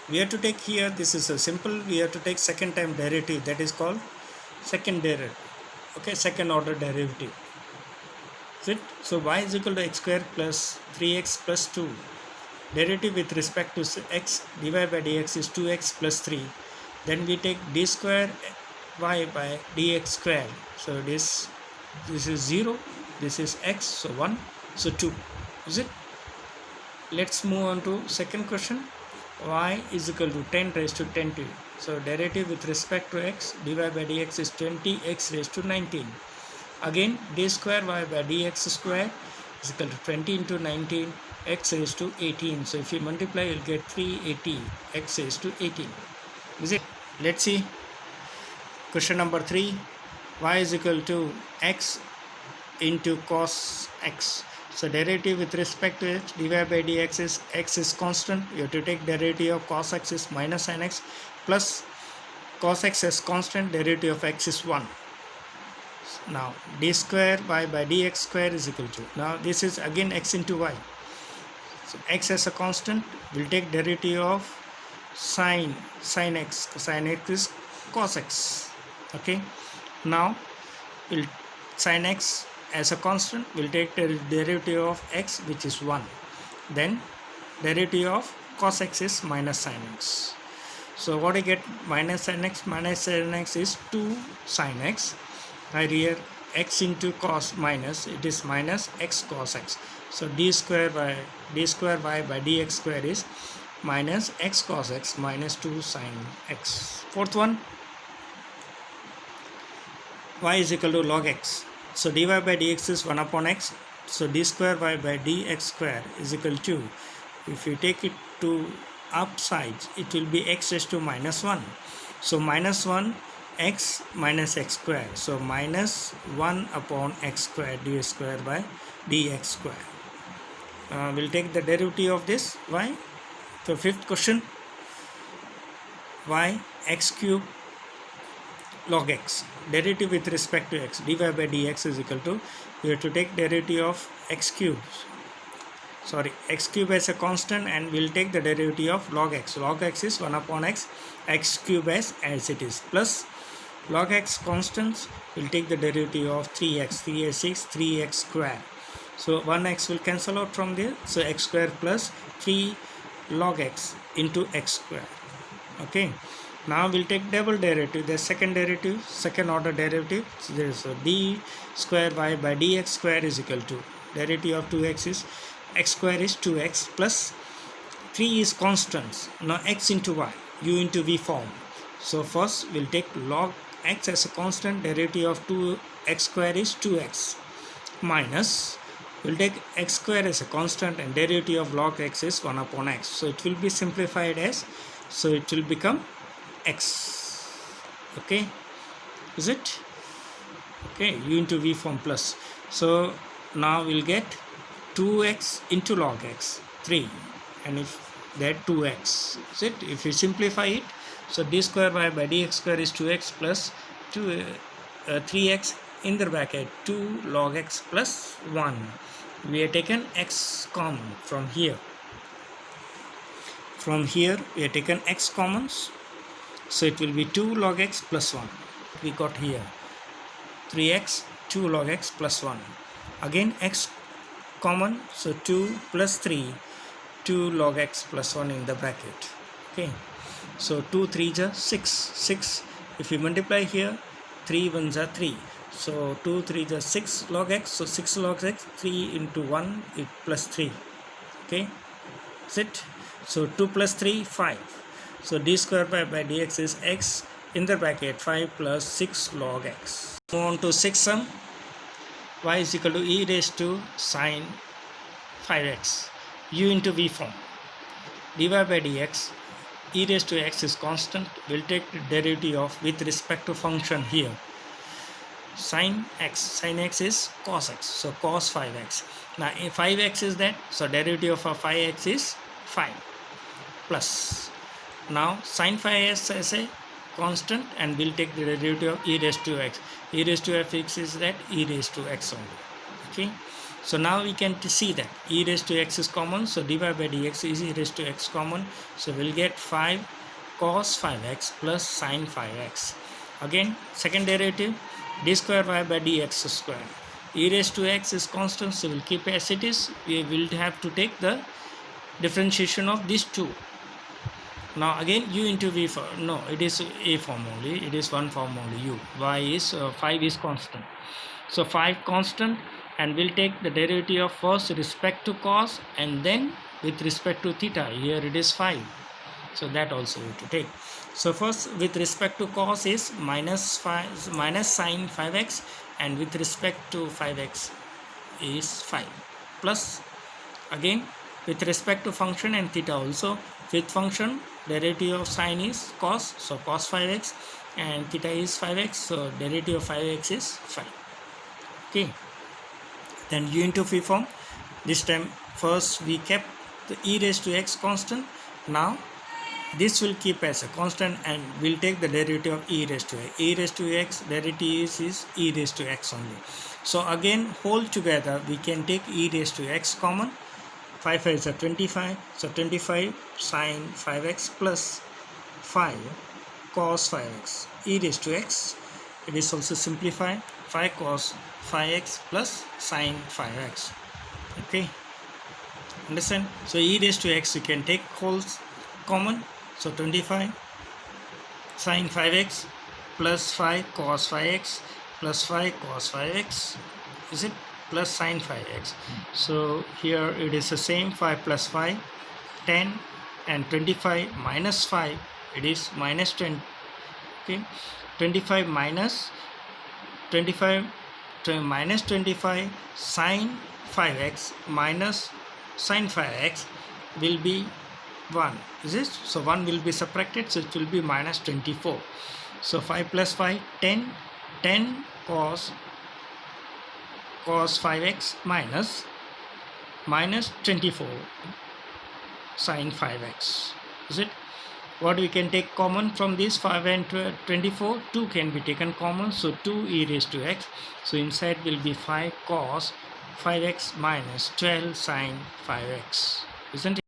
we have to take here, this is a simple, we have to take second time derivative, that is called second derivative. Okay, second order derivative. Is it? So y is equal to x square plus 3x plus 2. Derivative with respect to x dy by dx is 2x plus 3. Then we take d square y by dx square. So this is 0, this is x, so 1, so 2. Is it? Let's move on to second question. Y is equal to 10 raised to 10t. So derivative with respect to x dy by dx is 20x raised to 19. Again d square y by dx square is equal to 20 into 19 x raised to 18. So if you multiply, you'll get 380 x raised to 18. Is it? Let's see question number 3. Y is equal to x into cos x. So derivative with respect to x dy by dx is x is constant. You have to take derivative of cos x is minus sin x plus cos x as constant, derivative of x is 1. Now d square y by dx square is equal to, now this is again x into y. So x as a constant, will take derivative of sin x. Sin x is cos x. Okay. Now we'll sin x as a constant, will take the derivative of x, which is 1. Then derivative of cos x is minus sin x. So what I get, minus sin x is 2 sin x. Right here x into cos minus, it is minus x cos x. So d square y by dx square is minus x cos x minus 2 sin x. Fourth one, y is equal to log x. So dy by dx is 1 upon x. So d square y by dx square is equal to, if you take it to upsides, it will be x raised to minus 1. So minus 1 x minus x square. So minus 1 upon x square d square by dx square. We'll take the derivative of this y. So fifth question, y x cube log x. Derivative with respect to x dy by dx is equal to, we have to take derivative of x cube. Sorry, x cube as a constant, and we'll take the derivative of log x. Log x is 1 upon x, x cube as it is, plus log x constants, we'll take the derivative of 3x, 3 is 6, 3x square. So 1x will cancel out from there. So x square plus 3 log x into x square. Okay. Now we'll take double derivative, the second derivative, second order derivative. So d square y by dx square is equal to, derivative of 2x is, x square is 2x plus 3 is constants. Now x into y, u into v form. So first we'll take log x as a constant, derivative of 2x square is 2x minus, we'll take x square as a constant, and derivative of log x is 1 upon x. So it will be simplified as, so it will become x. Okay, is it? Okay, u into v form plus. So now we'll get 2x into log x, 3, and if that 2x, is it? If you simplify it, so d square y by dx square is 2x plus 3x in the bracket 2 log x plus 1. We have taken x common from here. From here we have taken x commons. So it will be 2 log x plus 1. We got here 3x, 2 log x plus 1. Again x common, so 2 plus 3, 2 log x plus 1 in the bracket. Okay. So 2 3s are 6. If you multiply here, 3 1s are 3. So 2 3s are 6 log x. So 6 log x, 3 into 1 is plus 3. Okay. Is it? So 2 plus 3, 5. So d square y by dx is x in the bracket 5 plus 6 log x. Move on to sixth sum. Y is equal to e raised to sine 5x, u into v form. dy by dx, e raised to x is constant. We'll take the derivative of with respect to function here. Sin x is cos x, so cos 5x. Now 5x is that, so derivative of 5x is 5 plus. Now sin 5x as a constant, and we'll take the derivative of e raised to x. E raised to fx is that, e raised to x only. Okay. So now we can see that e raised to x is common, so dy by dx is e raised to x common, so we'll get 5 cos 5x plus sin 5x. Again, second derivative, d square y by dx square. E raised to x is constant, so we'll keep as it is. We will have to take the differentiation of these two. Now again u into v for, no, it is a form only, it is one form only, u. Y is 5 is constant. So 5 constant, and we'll take the derivative of first respect to cos and then with respect to theta. Here it is 5. So that also we have to take. So first with respect to cos is minus sin 5x, and with respect to 5x is 5, plus again with respect to function and theta also. With function, derivative of sin is cos, so cos 5x, and theta is 5x, so derivative of 5x is 5. Okay, then u into v form. This time first we kept the e raised to x constant. Now this will keep as a constant, and we'll take the derivative of e raised to x. E raised to x derivative is e raised to x only. So again, whole together we can take e raised to x common. 5 5 is a 25, so 25 sin 5x plus 5 cos 5x e raised to x. It is also simplified, 5 cos 5x plus sin 5x. Okay, understand? So e raised to x you can take wholes common, so 25 sin 5x plus 5 cos 5x plus 5 cos 5x, is it, plus sin 5x. So here it is the same, 5 plus 5 10, and 25 minus 5, it is minus 10. Okay, 25 minus 25 minus 25 sin 5x minus sin 5x will be 1, is it? So 1 will be subtracted, so it will be minus 24. So 5 plus 5 10, 10 cos 5x minus 24 sin 5x, is it? What we can take common from this 5 and 24, 2 can be taken common, so 2 e raised to x. So inside will be 5 cos 5x minus 12 sin 5x, isn't it?